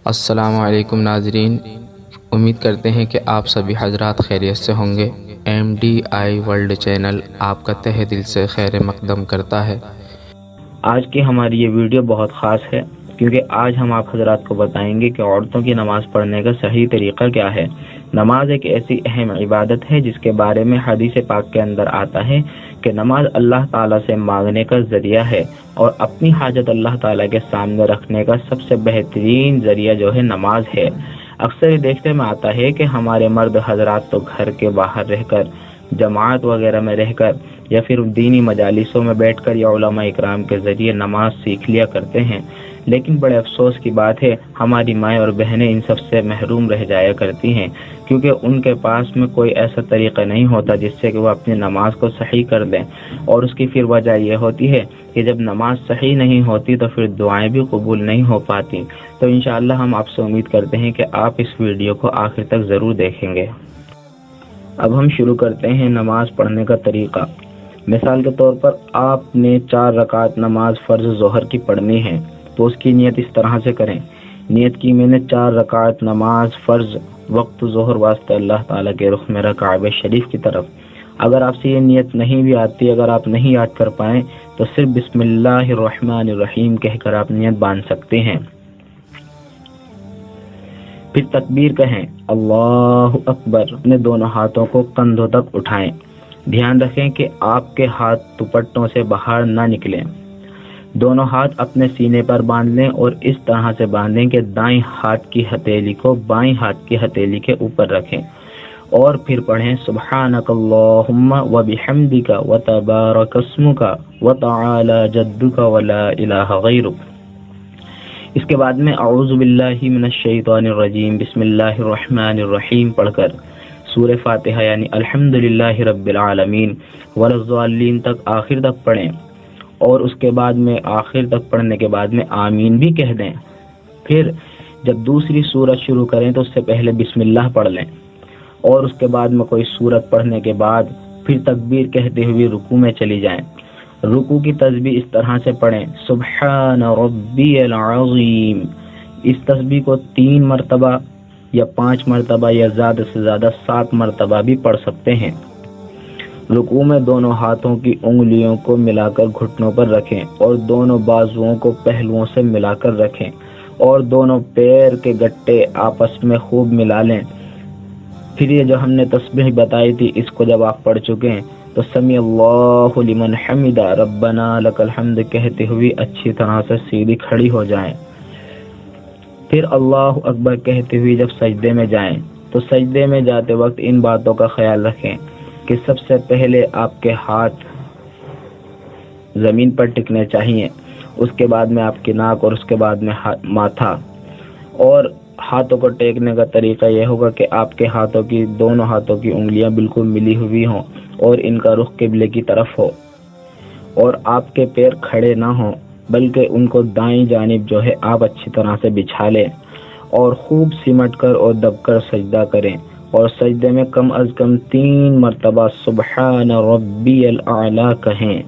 السلام علیکم ناظرین، امید کرتے ہیں کہ آپ سبھی حضرات خیریت سے ہوں گے۔ MDI ورلڈ چینل آپ کا تہہ دل سے خیر مقدم کرتا ہے۔ آج کی ہماری یہ ویڈیو بہت خاص ہے کیونکہ آج ہم آپ حضرات کو بتائیں گے کہ عورتوں کی نماز پڑھنے کا صحیح طریقہ کیا ہے۔ نماز ایک ایسی اہم عبادت ہے جس کے بارے میں حدیث پاک کے اندر آتا ہے کہ نماز اللہ تعالیٰ سے مانگنے کا ذریعہ ہے اور اپنی حاجت اللہ تعالیٰ کے سامنے رکھنے کا سب سے بہترین ذریعہ جو ہے نماز ہے۔ اکثر یہ دیکھنے میں آتا ہے کہ ہمارے مرد حضرات تو گھر کے باہر رہ کر، جماعت وغیرہ میں رہ کر یا پھر دینی مجالسوں میں بیٹھ کر یا علماء اکرام کے ذریعے نماز سیکھ لیا کرتے ہیں، لیکن بڑے افسوس کی بات ہے ہماری مائیں اور بہنیں ان سب سے محروم رہ جایا کرتی ہیں کیونکہ ان کے پاس میں کوئی ایسا طریقہ نہیں ہوتا جس سے کہ وہ اپنی نماز کو صحیح کر دیں، اور اس کی پھر وجہ یہ ہوتی ہے کہ جب نماز صحیح نہیں ہوتی تو پھر دعائیں بھی قبول نہیں ہو پاتی۔ تو انشاءاللہ ہم آپ سے امید کرتے ہیں کہ آپ اس ویڈیو کو آخر تک ضرور دیکھیں گے۔ اب ہم شروع کرتے ہیں نماز پڑھنے کا طریقہ۔ مثال کے طور پر آپ نے 4 رکعت نماز فرض ظہر کی پڑھنی ہے تو اس کی نیت اس طرح سے کریں۔ نیت کی میں نے 4 رکعت نماز فرض وقت ظہر واسطے اللہ تعالیٰ کے رخ میرا کعبہ شریف کی طرف۔ اگر آپ سے یہ نیت نہیں بھی آتی، اگر آپ نہیں یاد کر پائیں تو صرف بسم اللہ الرحمن الرحیم کہہ کر آپ نیت باندھ سکتے ہیں۔ پھر تکبیر کہیں، اللہ اکبر۔ اپنے دونوں ہاتھوں کو کندھوں تک اٹھائیں۔ دھیان رکھیں کہ آپ کے ہاتھ دوپٹوں سے باہر نہ نکلیں۔ دونوں ہاتھ اپنے سینے پر باندھ لیں اور اس طرح سے باندھیں کہ دائیں ہاتھ کی ہتھیلی کو بائیں ہاتھ کی ہتھیلی کے اوپر رکھیں اور پھر پڑھیں سبحانک اللہم وبحمدک وتبارک اسمک وتعالی جدک ولا الہ غیرک۔ اس کے بعد میں اعوذ باللہ من الشیطان الرجیم بسم اللہ الرحمن الرحیم پڑھ کر سورہ فاتحہ یعنی الحمدللہ رب العالمین ولا الضالین تک آخر تک پڑھیں، اور اس کے بعد میں آخر تک پڑھنے کے بعد میں آمین بھی کہہ دیں۔ پھر جب دوسری سورت شروع کریں تو اس سے پہلے بسم اللہ پڑھ لیں، اور اس کے بعد میں کوئی سورت پڑھنے کے بعد پھر تکبیر کہتے ہوئے رکوع میں چلی جائیں۔ رکوع کی تسبیح اس طرح سے پڑھیں سبحان ربی العظیم۔ اس تسبیح کو 3 مرتبہ یا 5 مرتبہ یا زیادہ سے زیادہ 7 مرتبہ بھی پڑھ سکتے ہیں۔ رکوع میں دونوں ہاتھوں کی انگلیوں کو ملا کر گھٹنوں پر رکھیں اور دونوں بازوؤں کو پہلوؤں سے ملا کر رکھیں اور دونوں پیر کے گٹے آپس میں خوب ملا لیں۔ پھر یہ جو ہم نے تسبیح بتائی تھی اس کو جب آپ پڑھ چکے ہیں تو سمیع اللہ لمن حمدہ ربنا لک الحمد کہتے ہوئے اچھی طرح سے سیدھی کھڑی ہو جائیں۔ پھر اللہ اکبر کہتے ہوئے جب سجدے میں جائیں تو سجدے میں جاتے وقت ان باتوں کا خیال رکھیں کہ سب سے پہلے آپ کے ہاتھ زمین پر ٹکنے چاہیے، اس کے بعد میں آپ کی ناک اور اس کے بعد میں ماتھا، اور ہاتھوں کو ٹیکنے کا طریقہ یہ ہوگا کہ آپ کے دونوں ہاتھوں کی انگلیاں بالکل ملی ہوئی ہوں اور ان کا رخ قبلے کی طرف ہو، اور آپ کے پیر کھڑے نہ ہوں بلکہ ان کو دائیں جانب جو ہے آپ اچھی طرح سے بچھا لیں اور خوب سمٹ کر اور دب کر سجدہ کریں، اور سجدے میں کم از کم 3 مرتبہ سبحان ربی الاعلی کہیں۔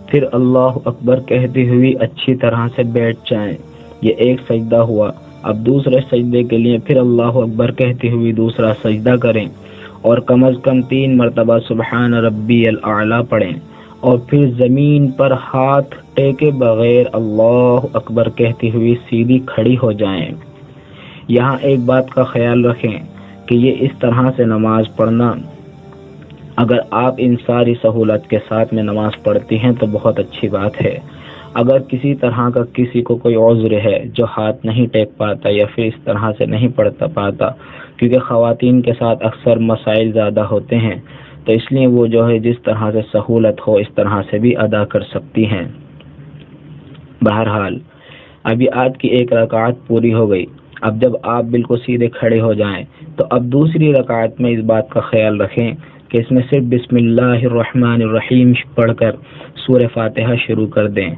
پھر اللہ اکبر کہتے ہوئے اچھی طرح سے بیٹھ جائیں۔ یہ ایک سجدہ ہوا۔ اب دوسرے سجدے کے لیے پھر اللہ اکبر کہتے ہوئے دوسرا سجدہ کریں اور کم از کم 3 مرتبہ سبحان ربی الاعلی پڑھیں، اور پھر زمین پر ہاتھ ٹیکے بغیر اللہ اکبر کہتے ہوئے سیدھی کھڑی ہو جائیں۔ یہاں ایک بات کا خیال رکھیں کہ یہ اس طرح سے نماز پڑھنا، اگر آپ ان ساری سہولت کے ساتھ میں نماز پڑھتی ہیں تو بہت اچھی بات ہے۔ اگر کسی طرح کا کسی کو کوئی عذر ہے جو ہاتھ نہیں ٹیک پاتا یا پھر اس طرح سے نہیں پڑھتا پاتا، کیونکہ خواتین کے ساتھ اکثر مسائل زیادہ ہوتے ہیں، تو اس لیے وہ جو ہے جس طرح سے سہولت ہو اس طرح سے بھی ادا کر سکتی ہیں۔ بہرحال ابھی آج کی 1 رکعت پوری ہو گئی۔ اب جب آپ بالکل سیدھے کھڑے ہو جائیں تو اب دوسری رکعت میں اس بات کا خیال رکھیں کہ اس میں صرف بسم اللہ الرحمن الرحیم پڑھ کر سورہ فاتحہ شروع کر دیں۔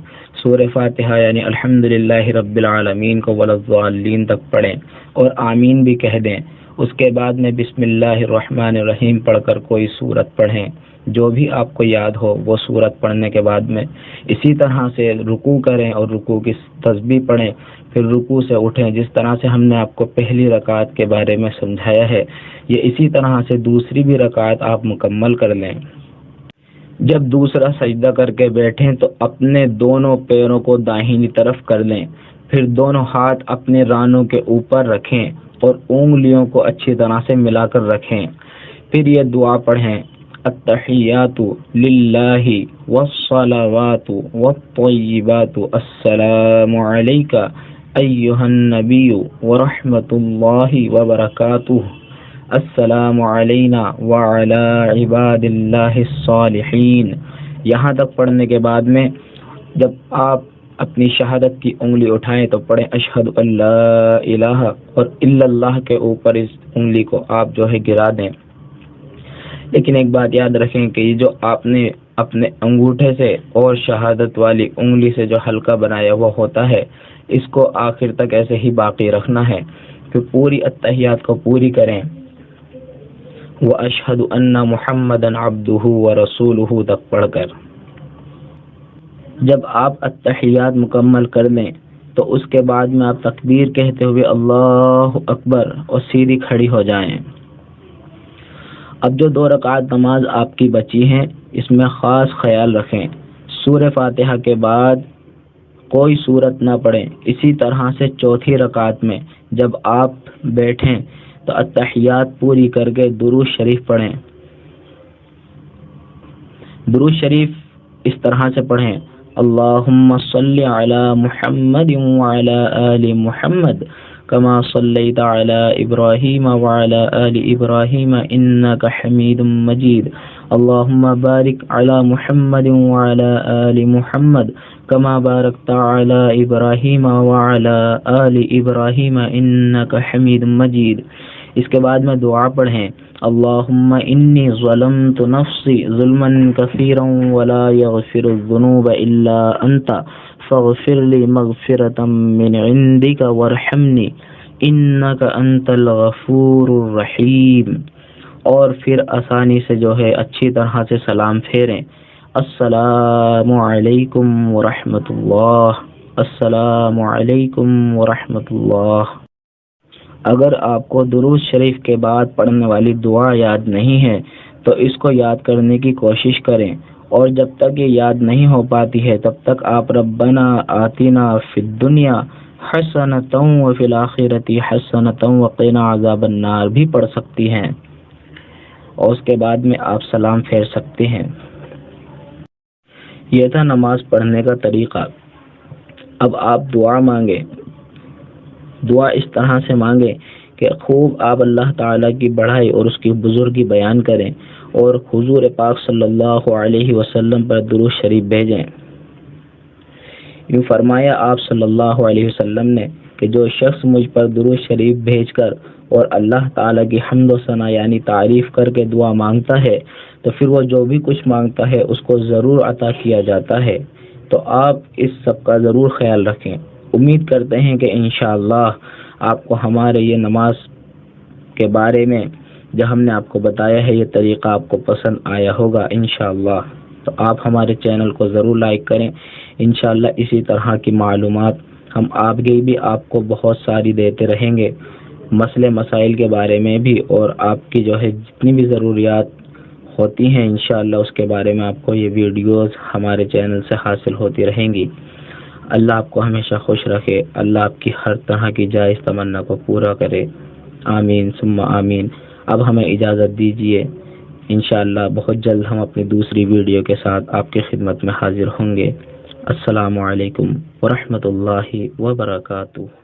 سورہ فاتحہ یعنی الحمدللہ رب العالمین کو ولا الضالین تک پڑھیں اور آمین بھی کہہ دیں۔ اس کے بعد میں بسم اللہ الرحمن الرحیم پڑھ کر کوئی سورت پڑھیں جو بھی آپ کو یاد ہو وہ سورت پڑھنے کے بعد میں اسی طرح سے رکوع کریں اور رکوع کی تسبیح پڑھیں، پھر رکوع سے اٹھیں۔ جس طرح سے ہم نے آپ کو پہلی رکعت کے بارے میں سمجھایا ہے، یہ اسی طرح سے دوسری بھی رکعت آپ مکمل کر لیں۔ جب دوسرا سجدہ کر کے بیٹھیں تو اپنے دونوں پیروں کو داہنی طرف کر لیں، پھر دونوں ہاتھ اپنے رانوں کے اوپر رکھیں اور انگلیوں کو اچھی طرح سے ملا کر رکھیں۔ پھر یہ دعا پڑھیں، التحیات للہ والصلوات والطیبات السلام علیک ایہا النبی ورحمۃ اللہ وبرکاتہ، السلام علینا وعلی عباد اللہ الصالحین۔ یہاں تک پڑھنے کے بعد میں جب آپ اپنی شہادت کی انگلی اٹھائیں تو پڑھیں اشہد ان لا الہ اور الا اللہ کے اوپر اس انگلی کو آپ جو ہے گرا دیں۔ لیکن ایک بات یاد رکھیں کہ یہ جو آپ نے اپنے انگوٹھے سے اور شہادت والی انگلی سے جو حلقہ بنایا ہوا ہوتا ہے، اس کو آخر تک ایسے ہی باقی رکھنا ہے کہ پوری اتحیات کو پوری کریں، وَأَشْهَدُ أَنَّ مُحَمَّدًا عَبْدُهُ وَرَسُولُهُ تک پڑھ کر جب آپ اتحیات مکمل کر لیں تو اس کے بعد میں آپ تکبیر کہتے ہوئے اللہ اکبر اور سیدھی کھڑی ہو جائیں۔ اب جو 2 رکعت نماز آپ کی بچی ہیں، اس میں خاص خیال رکھیں، سورہ فاتحہ کے بعد کوئی سورت نہ پڑھیں۔ اسی طرح سے چوتھی رکعت میں جب آپ بیٹھیں تو اتحیات پوری کر کے درود شریف پڑھیں۔ درود شریف اس طرح سے پڑھیں، اللہم صلی علی محمد وعلی آل محمد کما صلیت علی ابراہیم وعلی آل ابراہیم انک حمید مجید، اللہم بارک علی محمد وعلی آل محمد کما بارکت علی ابراہیم وعلی آل ابراہیم انک حمید مجید۔ اس کے بعد میں دعا پڑھیں، اللہم انی ظلمت نفسی ظلما کثیرا ولا یغفر الذنوب الا انت فاغفر لی مغفرة من عندک وارحمنی انک انت الغفور الرحیم۔ اور پھر آسانی سے جو ہے اچھی طرح سے سلام پھیریں، السلام علیکم ورحمۃ اللہ، السلام علیکم ورحمۃ اللہ۔ اگر آپ کو درود شریف کے بعد پڑھنے والی دعا یاد نہیں ہے تو اس کو یاد کرنے کی کوشش کریں، اور جب تک یہ یاد نہیں ہو پاتی ہے تب تک آپ ربنا آتنا فی الدنیا حسنۃ وفی الآخرۃ حسنۃ وقنا عذاب النار بھی پڑھ سکتی ہیں، اور اس کے بعد میں آپ سلام پھیر سکتے ہیں۔ یہ تھا نماز پڑھنے کا طریقہ۔ اب آپ دعا مانگیں، دعا اس طرح سے مانگیں کہ خوب آپ اللہ تعالیٰ کی بڑائی اور اس کی بزرگی بیان کریں اور حضور پاک صلی اللہ علیہ وسلم پر درود شریف بھیجیں۔ یوں فرمایا آپ صلی اللہ علیہ وسلم نے کہ جو شخص مجھ پر درود شریف بھیج کر اور اللہ تعالیٰ کی حمد و ثنا یعنی تعریف کر کے دعا مانگتا ہے تو پھر وہ جو بھی کچھ مانگتا ہے اس کو ضرور عطا کیا جاتا ہے۔ تو آپ اس سب کا ضرور خیال رکھیں۔ امید کرتے ہیں کہ انشاءاللہ آپ کو ہمارے یہ نماز کے بارے میں جو ہم نے آپ کو بتایا ہے یہ طریقہ آپ کو پسند آیا ہوگا انشاءاللہ۔ تو آپ ہمارے چینل کو ضرور لائک کریں۔ انشاءاللہ اسی طرح کی معلومات ہم آگے بھی آپ کو بہت ساری دیتے رہیں گے، مسئلے مسائل کے بارے میں بھی، اور آپ کی جو ہے جتنی بھی ضروریات ہوتی ہیں انشاءاللہ اس کے بارے میں آپ کو یہ ویڈیوز ہمارے چینل سے حاصل ہوتی رہیں گی۔ اللہ آپ کو ہمیشہ خوش رکھے، اللہ آپ کی ہر طرح کی جائز تمنا کو پورا کرے، آمین ثم آمین۔ اب ہمیں اجازت دیجیے، انشاءاللہ بہت جلد ہم اپنی دوسری ویڈیو کے ساتھ آپ کی خدمت میں حاضر ہوں گے۔ السلام علیکم ورحمۃ اللہ وبرکاتہ۔